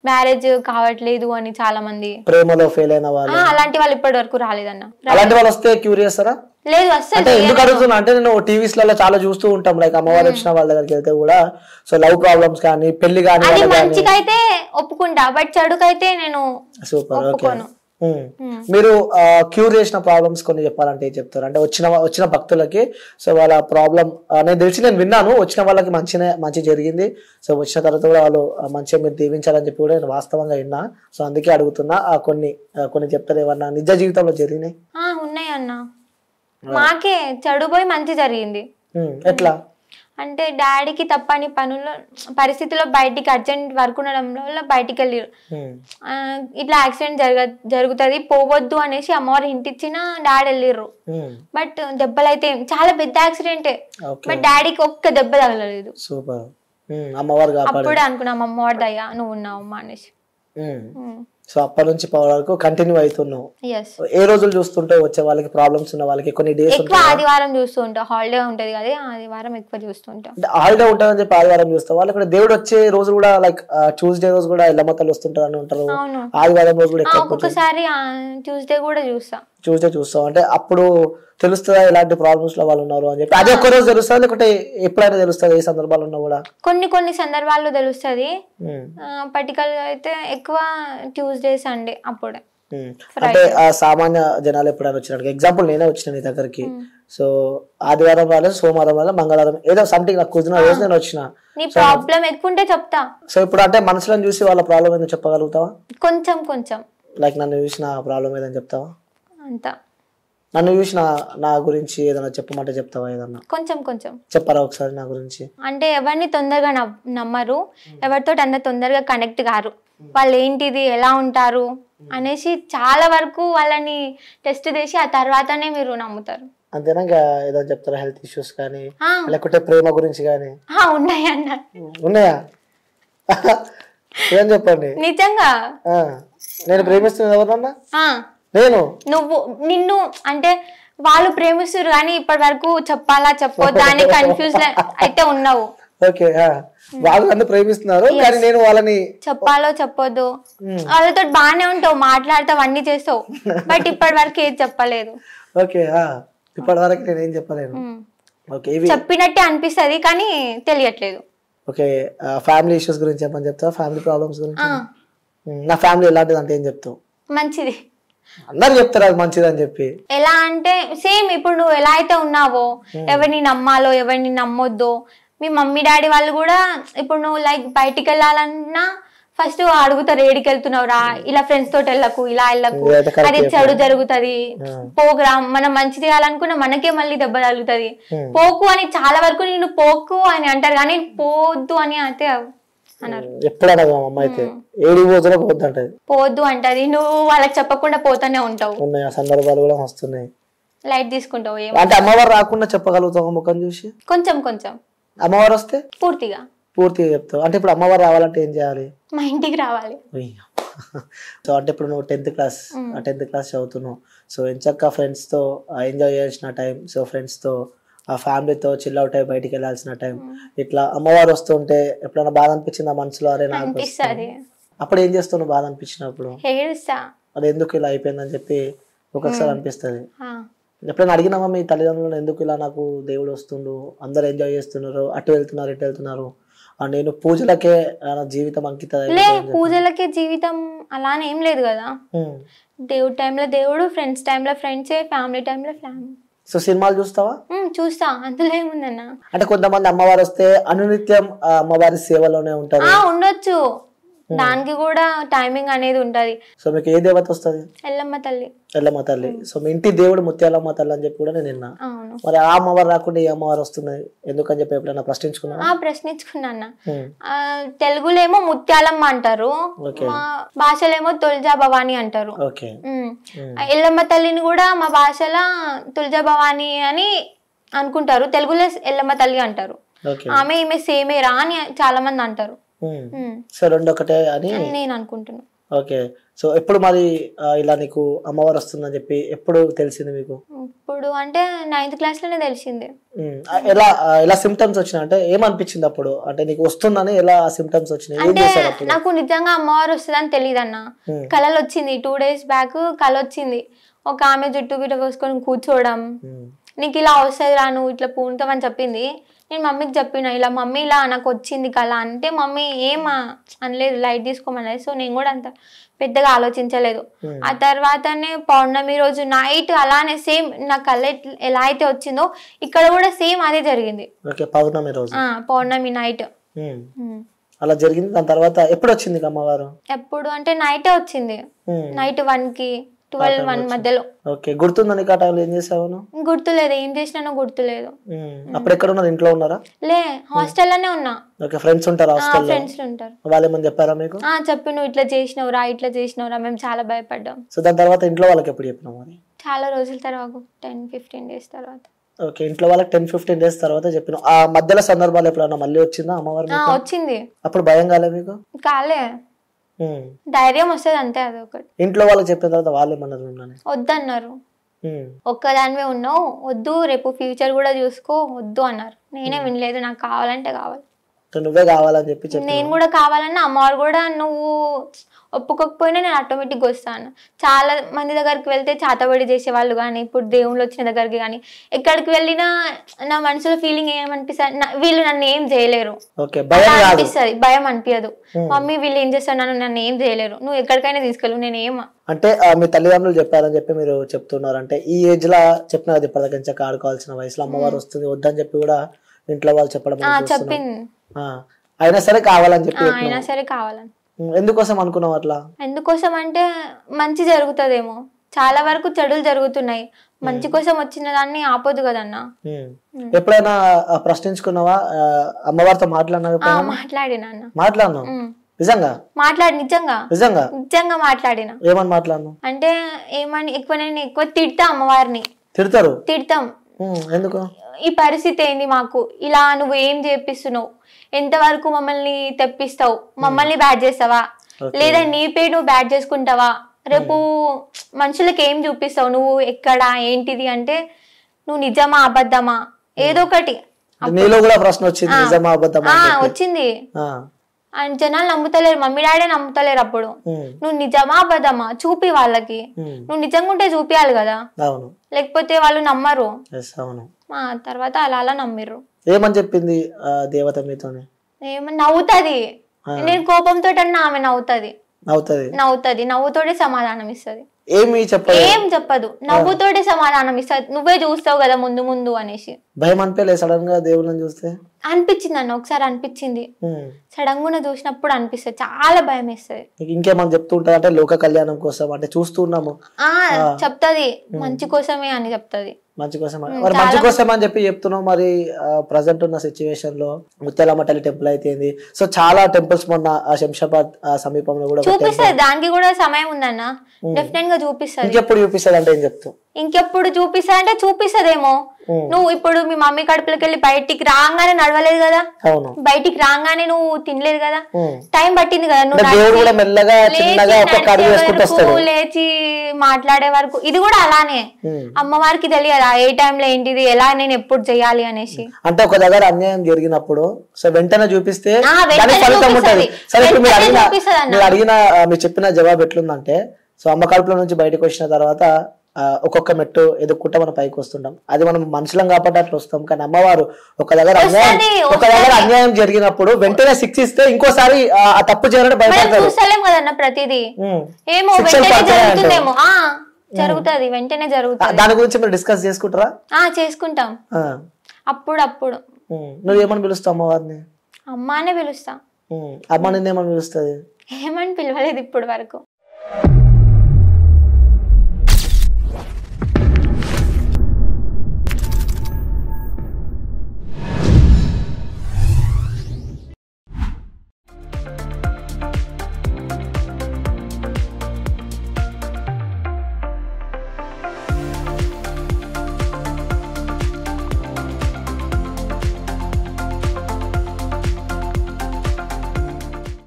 Marriage కావట్లేదు అని చాలా మంది ప్రేమలో ఫెయిల్ అయిన వాళ్ళు అలాంటి వాళ్ళు ఇప్పటి వరకు రాలేదన్న. అలాంటి వాళ్ళు వస్తే క్యూరియస్ రా? లేదు అస్సలు. అంటే ఎందుకు అడుగుతున్నా అంటే నేను టీవీస్ లలో చాలా చూస్తూ ఉంటాం, లైక్ అమ్మవారు వచ్చిన వాళ్ళ దగ్గరికి వెళ్తే కూడా సో లవ్ ప్రాబ్లమ్స్ కానీ పెళ్లి కానీ అది మంచికైతే ఒప్పుకుంటా, బట్ చెడుకైతే నేను సూపర్. ఓకే, ఒప్పుకోను. మీరు క్యూర్ చేసిన ప్రాబ్లమ్స్ కొన్ని చెప్పాలంటే ఏం చెప్తారు? అంటే వచ్చిన భక్తులకి సో వాళ్ళ ప్రాబ్లం నేను తెలిసి నేను విన్నాను, వచ్చిన వాళ్ళకి మంచి జరిగింది, సో వచ్చిన తర్వాత కూడా వాళ్ళు మంచిగా మీరు దీవించాలని చెప్పి కూడా నేను వాస్తవంగా విన్నా. సో అందుకే అడుగుతున్నా, కొన్ని చెప్తారు ఏమన్నా నిజ జీవితంలో జరిగినాయి? ఉన్నాయి అన్న, మాకే చెడు పోయి మంచి జరిగింది. ఎట్లా అంటే డాడీకి తప్పని పనుల్లో పరిస్థితిలో బయటికి అర్జెంట్ వర్క్ ఉండడంలో బయటికి వెళ్ళారు. ఇట్లా యాక్సిడెంట్ జరుగుతుంది పోవద్దు అనేసి అమ్మవారు ఇంటిచ్చిన డాడీ వెళ్ళిర్రు. బట్ దెబ్బలు అయితే చాలా పెద్ద యాక్సిడెంటే, బట్ డాడీకి ఒక్క దెబ్బ తగలలేదు. అప్పుడే అనుకున్నాం అమ్మవారి దయ్యా నువ్వు ఉన్నావు అమ్మా అనేసి. సో అప్పటి నుంచి పవర్ వరకు కంటిన్యూ అవుతున్నావు. ఏ రోజులు చూస్తుంటే వచ్చే వాళ్ళకి ప్రాబ్లమ్స్ ఉన్న వాళ్ళకి కొన్ని డేస్ ఎక్కువ ఆదివారం చూస్తూ ఉంటా, హాలిడే ఉంటది కదా ఆదివారం ఎక్కువ చూస్తుంటా. హాలిడే ఉంటుందని చెప్పి ఆదివారం చూస్తాం. వాళ్ళకి కూడా దేవుడు వచ్చే రోజు కూడా లైక్ ట్యూస్డే రోజు కూడా ఎల్లమ్మతలు వస్తుంటారు అని ఉంటారు, ఆదివారం రోజు కూడా ఒక్కొక్కసారి ట్యూస్డే కూడా చూస్తాం. అంటే అప్పుడు తెలుస్తుందా ఎలాంటి ప్రాబ్లమ్స్ లో వాళ్ళు ఉన్నారు అని చెప్పి? అదే ఒక్క రోజు తెలుస్తుంది లేకుంటే ఎప్పుడైనా తెలుస్తుంది? ఏ సందర్భాలు ఉన్నా కూడా కొన్ని సందర్భాల్లో తెలుస్తుంది. పర్టికులర్ గా అయితే ఎక్కువ ట్యూస్డే సండే అప్పుడే. అంటే సామాన్య జనాలు ఎప్పుడైనా వచ్చినట్టు ఎగ్జాంపుల్ నేనే వచ్చిన నీ దగ్గరికి, సో ఆదివారం రాలేదు, సోమవారం రాలేదు, మంగళవారం ఏదో సంథింగ్ నాకు కుదిరిన రోజు నేను వచ్చిన. నీ ప్రాబ్లం ఎక్కువ ఉంటే చెప్తా. సో ఇప్పుడు అంటే మనుషులను చూసి వాళ్ళ ప్రాబ్లం ఏదో చెప్పగలుగుతావా? కొంచెం లైక్ నన్ను చూసి నా ప్రాబ్లం ఏదని చెప్తావా? అంతా నన్ను చూసి నా గురించి ఏదైనా చెప్పమంటే చెప్తావా? ఏదన్నా కొంచెం చెప్పరా ఒకసారి నా గురించి? అంటే ఎవరిని తొందరగా నమ్మరు, ఎవరితో అంత తొందరగా కనెక్ట్ కారు, వాళ్ళు ఏంటిది ఎలా ఉంటారు అనేసి చాలా వరకు వాళ్ళని టెస్ట్ చేసి ఆ తర్వాతనే మీరు నమ్ముతారు. అంతేనా? ఏదో చెప్తారా హెల్త్ ఇష్యూస్ కానీ లేకుంటే ప్రేమ గురించి కానీ? ఉన్నాయా? ఏం చెప్పండి నిజంగా. నేను ప్రేమిస్తున్నా ఎవరన్నా? నిన్ను అంటే వాళ్ళు ప్రేమిస్తారు కానీ ఇప్పటి వరకు చెప్పాలా చెప్పొద్దా అని కన్ఫ్యూజ్ అయితే ఉన్నావు. ఓకే, వాళ్ళు నన్ను ప్రేమిస్తున్నారు కానీ నేను వాళ్ళని చెప్పాలో చెప్పొద్దు, వాళ్ళతో బాగానే ఉంటావు, మాట్లాడతావు, అన్ని చేస్తావు, బట్ ఇప్పటి వరకు ఏది చెప్పలేదు. ఓకే, ఇప్పటి వరకు నేను ఏం చెప్పలేను. చెప్పినట్టే అనిపిస్తుంది కానీ తెలియట్లేదు. ఓకే, ఫ్యామిలీ ఇష్యూస్ గురించి చెప్పని చెప్తావా? ఫ్యామిలీ ప్రాబ్లమ్స్ గురించి? నా ఫ్యామిలీ ఎలాంటిది అంటే ఏం చెప్తావు? మంచిది. అందరు చెప్తారు అది మంచిది అని చెప్పి. ఎలా అంటే సేమ్ ఇప్పుడు నువ్వు ఎలా అయితే ఉన్నావో, ఎవరిని నమ్మాలో ఎవరిని నమ్మొద్దో, మీ మమ్మీ డాడీ వాళ్ళు కూడా ఇప్పుడు నువ్వు లైక్ బయటికి వెళ్ళాలన్నా ఫస్ట్ అడుగుతారు ఏడికి వెళ్తున్నావు రా, ఇలా ఫ్రెండ్స్ తోటి వెళ్ళకు, ఇలా వెళ్ళకు, అది చెడు జరుగుతుంది, ప్రోగ్రామ్ మనం మంచి చేయాలనుకున్నా మనకే మళ్ళీ దెబ్బ తగులుతుంది, పోకు అని చాలా వరకు నేను పోకు అని అంటారు కానీ పోవద్దు అని అయితే అన్నారు. ఎప్పుడైనా అమ్మ అయితే పోవద్దు అంటది, నువ్వు వాళ్ళకి చెప్పకుండా పోతానే ఉంటావు. ఉన్నాయి సందర్భాలు కూడా వస్తున్నాయి. లైట్ తీసుకుంటావు. అంటే అమ్మవారు రాకుండా చెప్పగలుగుతావు ముఖం చూసి? కొంచెం. అమ్మవారు వస్తే పూర్తిగా చెప్తావు. అంటే ఇప్పుడు అమ్మవారు రావాలంటే ఏం చేయాలి? మా ఇంటికి రావాలి. సో అంటే ఇప్పుడు నువ్వు 10th క్లాస్ చదువుతున్నావు, సో ఎంచక్క ఫ్రెండ్స్ తో ఎంజాయ్ చేసిన టైం, సో ఫ్రెండ్స్ తో ఆ ఫ్యామిలీతో చిల్ అవుట్ అయ్యి బయటికి వెళ్ళాల్సిన టైం, ఇట్లా అమ్మవారు వస్తుంటే ఎప్పుడైనా బాధ అనిపించిందా మనసులో? అరే నాకు అప్పుడు ఏం చేస్తావు బాధ అనిపించినప్పుడు? అది ఎందుకు ఇలా అయిపోయిందని చెప్పి ఒక్కొక్కసారి అనిపిస్తుంది. ఎప్పుడైనా అడిగినామా మీ తల్లిదండ్రులను ఎందుకు ఇలా నాకు దేవుడు వస్తుండు, అందరు ఎంజాయ్ చేస్తున్నారు, అటు వెళ్తున్నారు ఇటు వెళ్తున్నారు, నేను పూజలకే జీవితం అంకితం? పూజలకే జీవితం అలానే ఏం లేదు కదా, దేవుడు టైంలో దేవుడు, ఫ్రెండ్స్ టైంలో ఫ్రెండ్సే, ఫ్యామిలీ టైంలో ఫ్యామిలీ. సో సినిమాలు చూస్తావా? చూస్తా, అందులో ఏముందన్న. అంటే కొంతమంది అమ్మవారు వస్తే అనునిత్యం అమ్మవారి సేవలోనే ఉంటారు. ఉండొచ్చు, దానికి కూడా టైమింగ్ అనేది ఉంటది. సో మీకు ఏ దేవత వస్తుంది? ఎల్లమ్మ తల్లి. సో మీ ఇంటి దేవుడు ముత్యాలమ్మ తల్లి అని చెప్పి కూడా నేను విన్నా. మరి ఆ అమ్మవారు రాకుండా ఈ అమ్మవారు వస్తుంది ఎందుకని చెప్పి ఎప్పుడైనా ప్రశ్నించుకున్నా? ప్రశ్నించుకున్నా. తెలుగులో ఏమో ముత్యాలమ్మ అంటారు, మా భాషలో ఏమో తుల్జా భవాని అంటారు. ఎల్లమ్మ తల్లిని కూడా మా భాషలో తుల్జా భవాని అని అనుకుంటారు, తెలుగులో ఎల్లమ్మ తల్లి అంటారు. ఈమె సేమేరా అని చాలా మంది అంటారు. సో రెండు ఒకటే అని నేను అనుకుంటున్నా. ఓకే. సో ఎప్పుడు మరి ఇలా నీకు అమ్మవారు వస్తుందని చెప్పి ఎప్పుడు తెలిసింది మీకు? ఇప్పుడు అంటే 9th క్లాస్లోనే తెలిసింది. ఎలా ఎలా సిమ్టమ్స్ వచ్చినాయి అంటే ఏమనిపించింది అప్పుడు? అంటే నీకు వస్తుందని ఎలా సిమ్టమ్స్ వచ్చినాయి? ఏం అంటే చేశారు అప్పుడు? నాకు నిజంగా అమ్మవారు వస్తుందని తెలియదు అన్న. కళలు వచ్చింది 2 days బ్యాక్ కళ వచ్చింది. ఒక ఆమె జుట్టు గిట్ట కోసుకొని కూర్చోవడం, నీకు ఇలా వస్తుంది రా నువ్వు ఇట్లా పూనుతామని చెప్పింది. నేను మమ్మీకి చెప్పిన ఇలా మమ్మీ ఇలా నాకు వచ్చింది కళ అంటే మమ్మీ ఏం అనలేదు, లైట్ తీసుకోమన్నది. సో నేను కూడా అంత పెద్దగా ఆలోచించలేదు. ఆ తర్వాతనే పౌర్ణమి రోజు నైట్ అలానే సేమ్ నా కళ ఎలా అయితే వచ్చిందో ఇక్కడ కూడా సేమ్ అదే జరిగింది. పౌర్ణమి రోజు పౌర్ణమి నైట్ అలా జరిగింది. దాని తర్వాత ఎప్పుడు వచ్చింది అమ్మవారు? ఎప్పుడు అంటే నైటే వచ్చింది, నైట్ 1కి 12-1 మధ్యలో. ఓకే. గుర్తుందా నీకు ఆ టైంలో ఏం చేసావు? గుర్తులేదు, ఏం చేసినానో గుర్తులేదు. అప్పుడు ఎక్కడ ఉన్నారు? ఇంట్లో ఉన్నారా? లే, హాస్టల్లోనే ఉన్నా. ఓకే. ఫ్రెండ్స్ ఉంటారు హాస్టల్లో? ఫ్రెండ్స్ ఉంటారు. వాళ్ళు ఏమని చెప్పారా మీకు? చెప్పి నువ్వు ఇట్లా చేసినవురా ఇట్లా చేసినవురా, మేము చాలా భయపడ్డాం. సో దాని తర్వాత ఇంట్లో వాళ్ళకి ఎప్పుడు చెప్పినావు మరి? చాలా రోజుల తర్వాత 10-15 days తర్వాత. ఓకే. ఇంట్లో వాళ్ళకి 10-15 days తర్వాత చెప్పిన. ఆ మధ్యలో సందర్భాలు ఎప్పుడన్నా మళ్ళీ వచ్చిందా అమ్మవారు? వచ్చింది. అప్పుడు భయం కాలే మీకు? కాలే, ధైర్యం వస్తుంది అంతే. అదొకటి. ఇంట్లో వాళ్ళకి చెప్పిన తర్వాత వాళ్ళు ఏమన్నారు? వద్దన్నారు. ఒక్కదానివే ఉన్నావు, వద్దు, రేపు ఫ్యూచర్ కూడా చూసుకో, వద్దు అన్నారు. నేనే వినలేదు, నాకు కావాలంటే కావాలి, నువ్వే కావాలని చెప్పి నేను కూడా కావాలన్నా. అమ్మవారు కూడా నువ్వు ఒప్పుకోకపోయినా నేను ఆటోమేటిక్గా వస్తాను. చాలా మంది దగ్గరికి వెళ్తే చాతబడి చేసేవాళ్ళు కానీ, ఇప్పుడు దేవుళ్ళు వచ్చిన దగ్గరికి కానీ ఎక్కడికి వెళ్ళినా నా మనసులో ఫీలింగ్ ఏమనిపిస్తుంది, వీళ్ళు నన్ను ఏం చేయలేరు అనిపిస్తుంది. భయం అనిపించదు. మమ్మీ వీళ్ళు ఏం చేస్తారు, నన్ను ఏం చేయలేరు, నువ్వు ఎక్కడికైనా తీసుకెళ్ళు, నేను ఏం అంటే మీ తల్లిదండ్రులు చెప్పారని చెప్పి మీరు చెప్తున్నారు. అంటే ఈ ఏజ్ లా చెప్పిన ఇప్పటిదాకా ఆడుకోవాల్సిన వయసులో అమ్మవారు వస్తుంది వద్దని చెప్పి కూడా ఇంట్లో వాళ్ళు చెప్పడం చెప్పింది. అయినా సరే కావాలని చెప్పి అయినా సరే కావాలని. ఎందుకోసం అనుకున్నావు అట్లా? ఎందుకోసం అంటే మంచి జరుగుతుందేమో, చాలా వరకు చెడులు జరుగుతున్నాయి, మంచి కోసం వచ్చిన దాన్ని ఆపొద్దు కదన్నా. ఎప్పుడైనా ప్రశ్నించుకున్నావా? అమ్మవారితో మాట్లాడినా? మాట్లాడినా నిజంగా నిజంగా మాట్లాడినా. ఏమని మాట్లాడినా అంటే ఏమని నేను ఎక్కువ తిడతా అమ్మవారిని. తిడతాం. ఎందుకు? ఈ పరిస్థితి ఏంది మాకు, ఇలా నువ్వు ఏం చేపిస్తున్నావు, ఎంతవరకు మమ్మల్ని తెప్పిస్తావు, మమ్మల్ని బ్యాడ్ చేస్తావా, లేదా నీ పేరు నువ్వు బ్యాడ్ చేసుకుంటావా, రేపు మనుషులకు ఏం చూపిస్తావు, నువ్వు ఎక్కడ ఏంటిది అంటే నువ్వు నిజమా అబద్ధమా ఏదో ఒకటి. వచ్చింది. అండ్ జనాలు నమ్ముతలేరు, మమ్మీ డాడీ నమ్ముతలేరు. అప్పుడు నువ్వు నిజమా అబద్ధమా చూపి వాళ్ళకి, నువ్వు నిజంగా ఉంటే చూపియాలి కదా, లేకపోతే వాళ్ళు నమ్మరు. తర్వాత అలా నమ్మిర్రు. ఏమని చెప్పింది దేవత మీతో? ఏమని నవ్వుతుంది. నేను కోపంతో అన్నా ఆమె నవ్వుతుంది. నవ్వుతోటే సమాధానం ఇస్తుంది. ఏం చెప్పదు, నవ్వుతోటే సమాధానం ఇస్తుంది. నువ్వే చూస్తావు కదా ముందు ముందు అనేసి. భయం అనిపించలేదు సడన్ గా దేవుళ్ళని చూస్తే? అనిపించింది అన్న, ఒకసారి అనిపించింది. సడన్ గా చూసినప్పుడు అనిపిస్తుంది, చాలా భయం వేస్తుంది. ఇంకేమని చెప్తూ ఉంటారు అంటే లోక కళ్యాణం కోసం అంటే చూస్తున్నాము చెప్తది, మంచి కోసమే అని చెప్తది. మంచి కోసం మంచి కోసం అని చెప్పి చెప్తున్నావు. మరి ప్రజెంట్ ఉన్న సిచ్యువేషన్ లో ముత్యాలమ్మ తల్లి టెంపుల్ అయితే సో చాలా టెంపుల్స్ మొన్న శంషాబాద్ సమీపంలో కూడా చూపిస్తుంది. దానికి కూడా సమయం ఉందన్న, డెఫినెట్ గా చూపిస్తుంది. ఇంకెప్పుడు చూపిస్తుంది అంటే ఏం చెప్తావు? ఇంకెప్పుడు చూపిస్తా అంటే చూపిస్తదేమో. నువ్వు ఇప్పుడు మీ మమ్మీ కడుపులోకి వెళ్ళి బయటికి రాగానే నడవలేదు కదా, బయటికి రాగానే నువ్వు తినలేదు కదా, టైం పట్టింది కదా, నువ్వు లేచి మాట్లాడే వరకు. ఇది కూడా అలానే అమ్మవారికి తెలియదా ఏ టైంలో ఏంటిది ఎలా నేను ఎప్పుడు చెయ్యాలి అనేసి. అంటే ఒక దగ్గర అన్యాయం జరిగినప్పుడు సో వెంటనే చూపిస్తే మీరు చెప్పిన జవాబు ఎట్లుందంటే, సో అమ్మ కడుపులో నుంచి బయటకు వచ్చిన తర్వాత ఒక్కొక్క మెట్టు ఎదుక్కుంటా మనం పైకి వస్తుంటాం. అది మనం మనుషులం కాబట్టి అట్లా వస్తాం. కానీ అమ్మవారు ఒక దగ్గర అన్యాయం జరిగినప్పుడు వెంటనే శిక్షిస్తే ఇంకోసారి ఆ తప్పు చేయాలంటే భయపడతారు. ప్రతిదీ జరుగుతుంది, వెంటనే జరుగుతుంది. దాని గురించి మీరు డిస్కస్ చేసుకుంటారా? చేసుకుంటాం అప్పుడు. నువ్వేమని పిలుస్తావు అమ్మవారిని? అమ్మానే పిలుస్తా. అమ్మ నిన్నేమని పిలుస్తుంది? ఏమని పిలవలేదు ఇప్పటి వరకు.